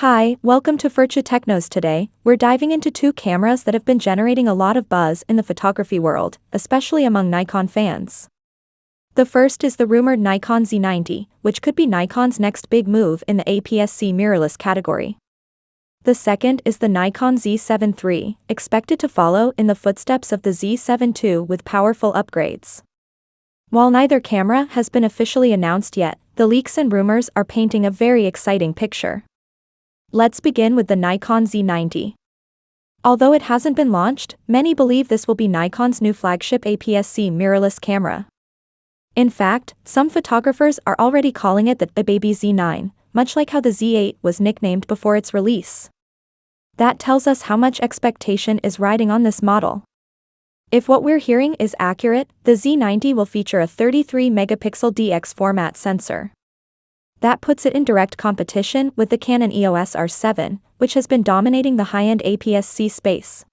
Hi, welcome to Furcha Technos. Today, we're diving into two cameras that have been generating a lot of buzz in the photography world, especially among Nikon fans. The first is the rumored Nikon Z90, which could be Nikon's next big move in the APS-C mirrorless category. The second is the Nikon Z7 III, expected to follow in the footsteps of the Z7 II with powerful upgrades. While neither camera has been officially announced yet, the leaks and rumors are painting a very exciting picture. Let's begin with the Nikon Z90. Although it hasn't been launched, many believe this will be Nikon's new flagship APS-C mirrorless camera. In fact, some photographers are already calling it the baby Z9, much like how the Z8 was nicknamed before its release. That tells us how much expectation is riding on this model. If what we're hearing is accurate, the Z90 will feature a 33-megapixel DX format sensor. That puts it in direct competition with the Canon EOS R7, which has been dominating the high-end APS-C space.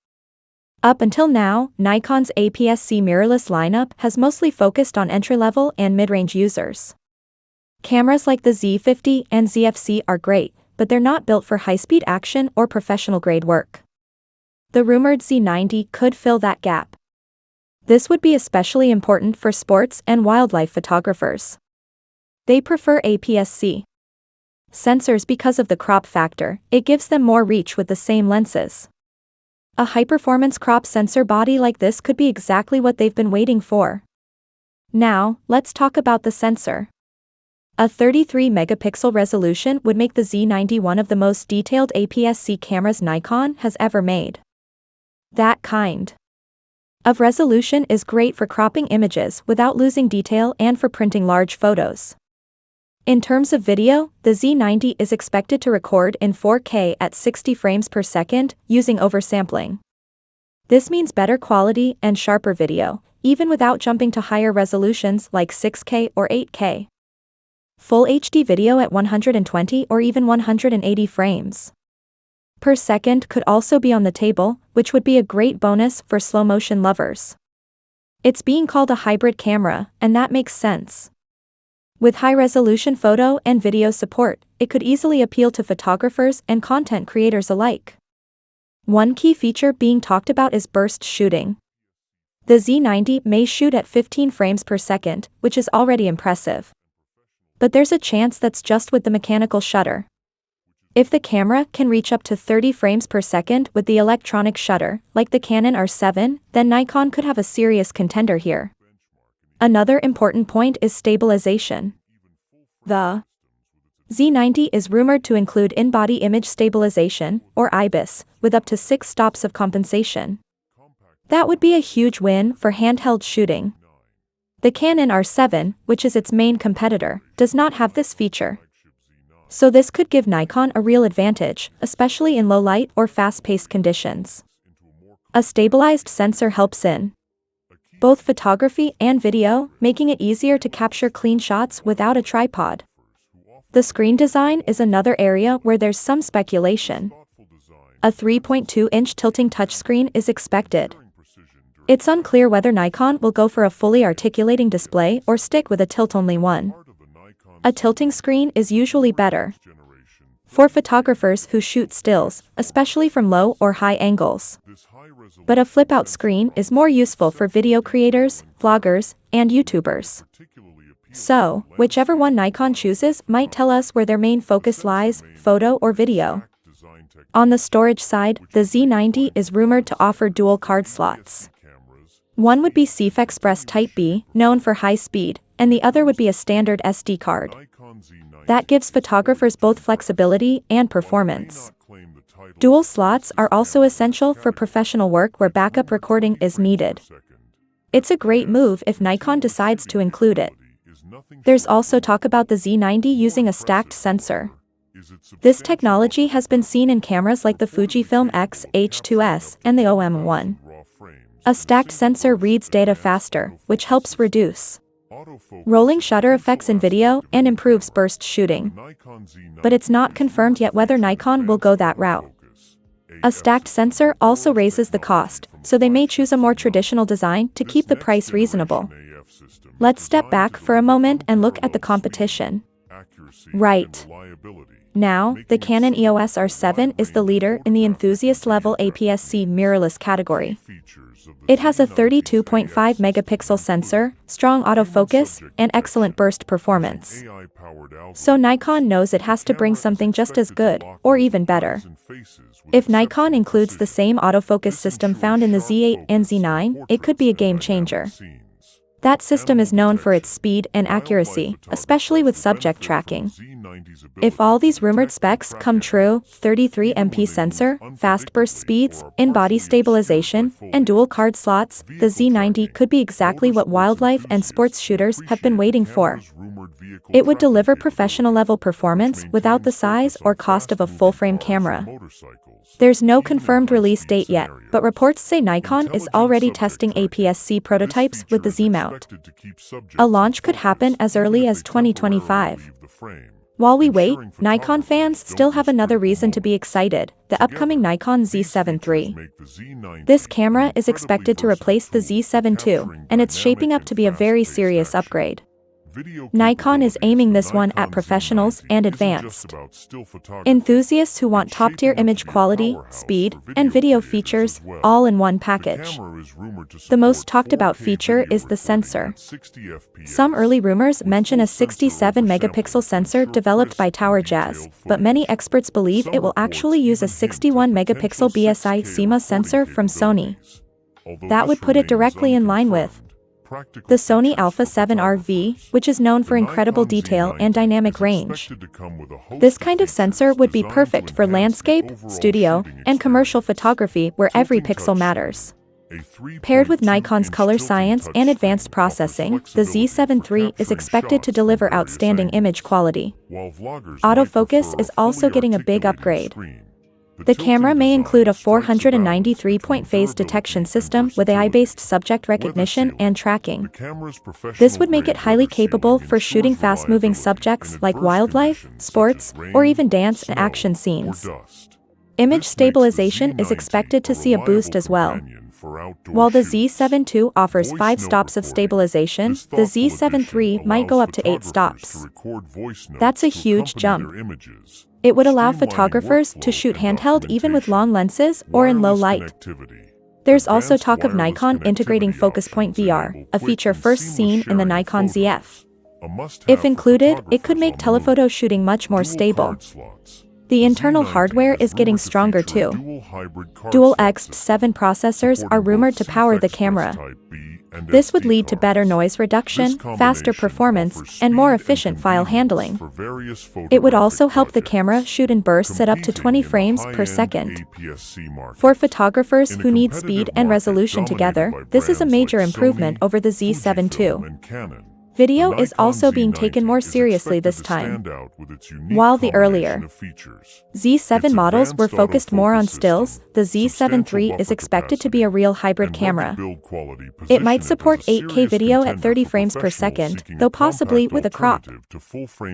Up until now, Nikon's APS-C mirrorless lineup has mostly focused on entry-level and mid-range users. Cameras like the Z50 and ZFC are great, but they're not built for high-speed action or professional-grade work. The rumored Z90 could fill that gap. This would be especially important for sports and wildlife photographers. They prefer APS-C sensors because of the crop factor. It gives them more reach with the same lenses. A high-performance crop sensor body like this could be exactly what they've been waiting for. Now, let's talk about the sensor. A 33-megapixel resolution would make the Z90 one of the most detailed APS-C cameras Nikon has ever made. That kind of resolution is great for cropping images without losing detail and for printing large photos. In terms of video, the Z90 is expected to record in 4K at 60 frames per second, using oversampling. This means better quality and sharper video, even without jumping to higher resolutions like 6K or 8K. Full HD video at 120 or even 180 frames per second could also be on the table, which would be a great bonus for slow-motion lovers. It's being called a hybrid camera, and that makes sense. With high-resolution photo and video support, it could easily appeal to photographers and content creators alike. One key feature being talked about is burst shooting. The Z90 may shoot at 15 frames per second, which is already impressive. But there's a chance that's just with the mechanical shutter. If the camera can reach up to 30 frames per second with the electronic shutter, like the Canon R7, then Nikon could have a serious contender here. Another important point is stabilization. The Z90 is rumored to include in-body image stabilization, or IBIS, with up to 6 stops of compensation. That would be a huge win for handheld shooting. The Canon R7, which is its main competitor, does not have this feature. So this could give Nikon a real advantage, especially in low light or fast-paced conditions. A stabilized sensor helps in both photography and video, making it easier to capture clean shots without a tripod. The screen design is another area where there's some speculation. A 3.2-inch tilting touchscreen is expected. It's unclear whether Nikon will go for a fully articulating display or stick with a tilt-only one. A tilting screen is usually better for photographers who shoot stills, especially from low or high angles. But a flip-out screen is more useful for video creators, vloggers, and YouTubers. So, whichever one Nikon chooses might tell us where their main focus lies, photo or video. On the storage side, the Z90 is rumored to offer dual card slots. One would be CF Express Type B, known for high speed, and the other would be a standard SD card. That gives photographers both flexibility and performance. Dual slots are also essential for professional work where backup recording is needed. It's a great move if Nikon decides to include it. There's also talk about the Z90 using a stacked sensor. This technology has been seen in cameras like the Fujifilm X-H2S and the OM1. A stacked sensor reads data faster, which helps reduce rolling shutter effects in video and improves burst shooting. But it's not confirmed yet whether Nikon will go that route. A stacked sensor also raises the cost, so they may choose a more traditional design to keep the price reasonable. Let's step back for a moment and look at the competition. Right Now, the Canon EOS R7 is the leader in the enthusiast-level APS-C mirrorless category. It has a 32.5-megapixel sensor, strong autofocus, and excellent burst performance. So Nikon knows it has to bring something just as good, or even better. If Nikon includes the same autofocus system found in the Z8 and Z9, it could be a game changer. That system is known for its speed and accuracy, especially with subject tracking. If all these rumored specs come true, 33MP sensor, fast burst speeds, in-body stabilization, and dual card slots, the Z90 could be exactly what wildlife and sports shooters have been waiting for. It would deliver professional-level performance without the size or cost of a full-frame camera. There's no confirmed release date yet, but reports say Nikon is already testing APS-C prototypes with the Z mount. A launch could happen as early as 2025. While we wait, Nikon fans still have another reason to be excited: the upcoming Nikon Z7 III. This camera is expected to replace the Z7 II, and it's shaping up to be a very serious upgrade. Nikon is aiming this one at professionals and advanced enthusiasts who want top-tier image quality, speed, and video features, all in one package. The most talked-about feature is the sensor. Some early rumors mention a 67-megapixel sensor developed by Tower Jazz, but many experts believe it will actually use a 61-megapixel BSI CMOS sensor from Sony. That would put it directly in line with the Sony Alpha 7RV, which is known for incredible detail and dynamic range. This kind of sensor would be perfect for landscape, studio, and commercial photography where every pixel matters. Paired with Nikon's color science and advanced processing, the Z7 III is expected to deliver outstanding image quality. Autofocus is also getting a big upgrade. The camera may include a 493-point phase detection system with AI-based subject recognition and tracking. This would make it highly capable for shooting fast-moving subjects like wildlife, sports, or even dance and action scenes. Image stabilization is expected to see a boost as well. While the Z7 II offers 5 stops of stabilization, the Z7 III might go up to 8 stops. That's a huge jump. It would allow photographers to shoot handheld even with long lenses or in low light. There's also talk of Nikon integrating focus point VR, a feature first seen in the Nikon ZF. If included, it could make telephoto shooting much more stable. The internal hardware is getting stronger too. Dual X7 processors are rumored to power the camera. This would lead to better noise reduction, faster performance, and more efficient file handling. It would also help the camera shoot in bursts at up to 20 frames per second. For photographers who need speed and resolution together, this is a major improvement over the Z7 II. Video is also being taken more seriously this time. While the earlier Z7 models were focused more on stills, the Z7 III is expected to be a real hybrid camera. It might support 8K video at 30 frames per second, though possibly with a crop.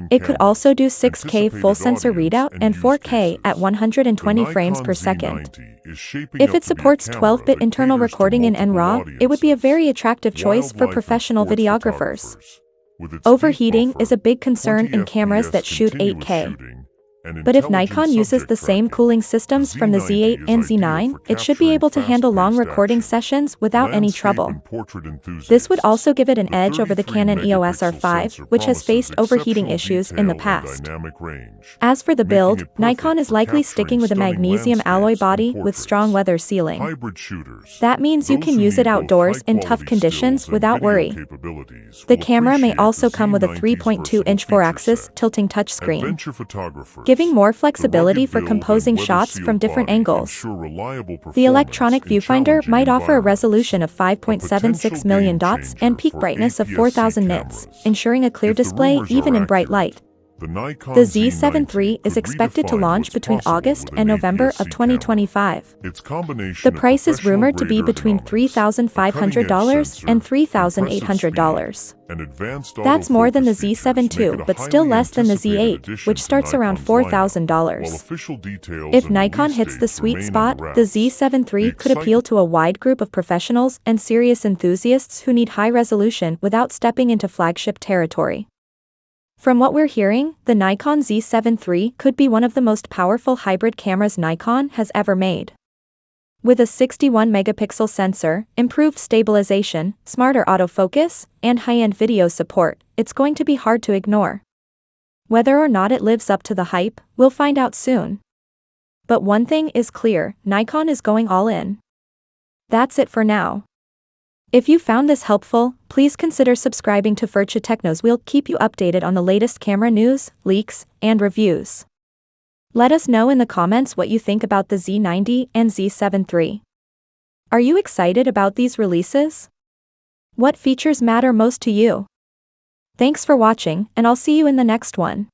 It could also do 6K full sensor readout and 4K at 120 frames per second. If it supports 12-bit internal recording in NRAW, it would be a very attractive choice for professional videographers. Overheating is a big concern in cameras that shoot 8K. But if Nikon uses the same cooling systems from the Z8 and Z9, it should be able to handle long recording sessions without any trouble. This would also give it an edge over the Canon EOS R5, which has faced overheating issues in the past. As for the build, Nikon is likely sticking with a magnesium alloy body with strong weather sealing. That means you can use it outdoors in tough conditions without worry. The camera may also come with a 3.2-inch 4-axis tilting touchscreen, giving more flexibility for composing shots from different angles. The electronic viewfinder might offer a resolution of 5.76 million dots and peak brightness of 4000 nits, ensuring a clear display even in bright light. The Z7 III is expected to launch between August and November of 2025. The price is rumored to be between $3,500 and $3,800. That's more than the Z7 II, but still less than the Z8, which starts around $4,000. If Nikon hits the sweet spot, the Z7 III could appeal to a wide group of professionals and serious enthusiasts who need high resolution without stepping into flagship territory. From what we're hearing, the Nikon Z7 III could be one of the most powerful hybrid cameras Nikon has ever made. With a 61-megapixel sensor, improved stabilization, smarter autofocus, and high-end video support, it's going to be hard to ignore. Whether or not it lives up to the hype, we'll find out soon. But one thing is clear, Nikon is going all in. That's it for now. If you found this helpful, please consider subscribing to Furcha Technos. We'll keep you updated on the latest camera news, leaks, and reviews. Let us know in the comments what you think about the Z90 and Z7 III. Are you excited about these releases? What features matter most to you? Thanks for watching, and I'll see you in the next one.